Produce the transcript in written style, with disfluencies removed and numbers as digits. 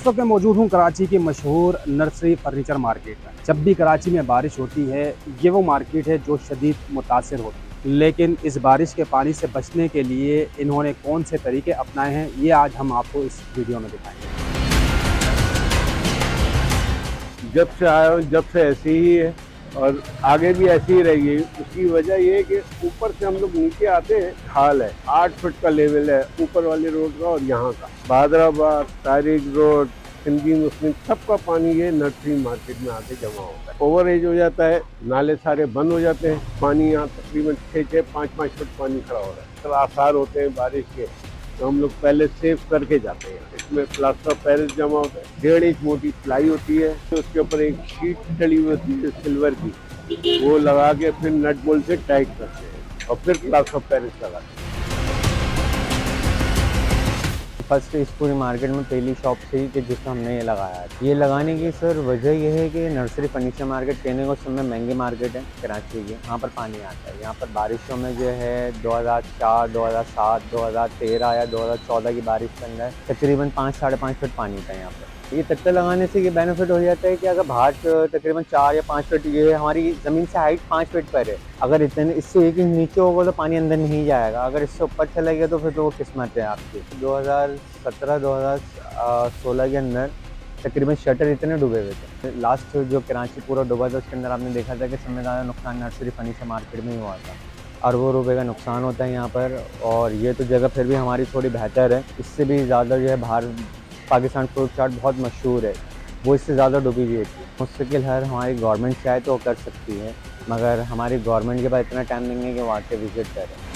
इस वक्त मैं मौजूद हूँ कराची की मशहूर नर्सरी फर्नीचर मार्केट में। जब भी कराची में बारिश होती है, ये वो मार्केट है जो शदीद मुतासिर होती है। लेकिन इस बारिश के पानी से बचने के लिए इन्होंने कौन से तरीके अपनाए हैं, ये आज हम आपको इस वीडियो में दिखाएंगे। जब से आया हूँ जब से ऐसे ही है और आगे भी ऐसी ही रहेगी। उसकी वजह ये है कि ऊपर से हम लोग नीचे आते हैं, खाल है, 8 फुट का लेवल है ऊपर वाले रोड का और यहाँ का बादराबाद, तारिक रोड, सिंधी मुस्लिम सबका पानी ये नर्सरी मार्केट में आके जमा होता है। ओवर एज हो जाता है, नाले सारे बंद हो जाते हैं, पानी यहाँ तकरीबन 6-5 फुट पानी खड़ा हो रहा है। तो आसार होते हैं बारिश के, तो हम लोग पहले सेव करके जाते हैं। इसमें प्लास्टर ऑफ पेरिस जमा होता है, 1.5 इंच मोटी प्लाई होती है, तो उसके ऊपर एक शीट डली हुई होती है सिल्वर की, वो लगा के फिर नट बोल्ट से टाइट करते हैं और फिर प्लास्टर ऑफ पेरिस लगाते हैं। फर्स्ट इस पूरी मार्केट में पहली शॉप थी कि जिसमें हमने ये लगाया है। ये लगाने की सर वजह ये है कि नर्सरी फर्नीचर मार्केट कहने को समय महंगी मार्केट है कराची की। यहाँ पर पानी आता है, यहाँ पर बारिशों में जो है 2004, 2007, 2013 या 2014 की बारिश के अंदर तकरीबन 5-5.5 फुट पानी था यहाँ पर। ये तख्ता लगाने से ये बेनिफिट हो जाता है कि अगर बाहर तकरीबन 4 या 5 फुट, ये हमारी ज़मीन से हाइट 5 फुट पर है, अगर इतने इससे 1 इंच नीचे होगा तो पानी अंदर नहीं जाएगा। अगर इससे ऊपर चला गया तो फिर तो वो किस्मत है आपकी। 2017-2016 के अंदर तकरीबन शटर इतने डूबे हुए थे। लास्ट जो कराची पूरा डूबा था उसके अंदर आपने देखा था कि सबसे ज़्यादा नुकसान नर्सरी फर्नीचर मार्केट में ही हुआ था। अरबों रुपए का नुकसान होता है यहाँ पर। और ये तो जगह फिर भी हमारी थोड़ी बेहतर है, इससे भी ज़्यादा जो है बाहर पाकिस्तान फ्रूट चाट बहुत मशहूर है, वो इससे ज़्यादा डूबी हुई थी। मुस्तकिल हर हमारी गवर्नमेंट चाहे तो कर सकती है, मगर हमारी गवर्नमेंट के पास इतना टाइम नहीं है कि वहाँ के विज़िट करें।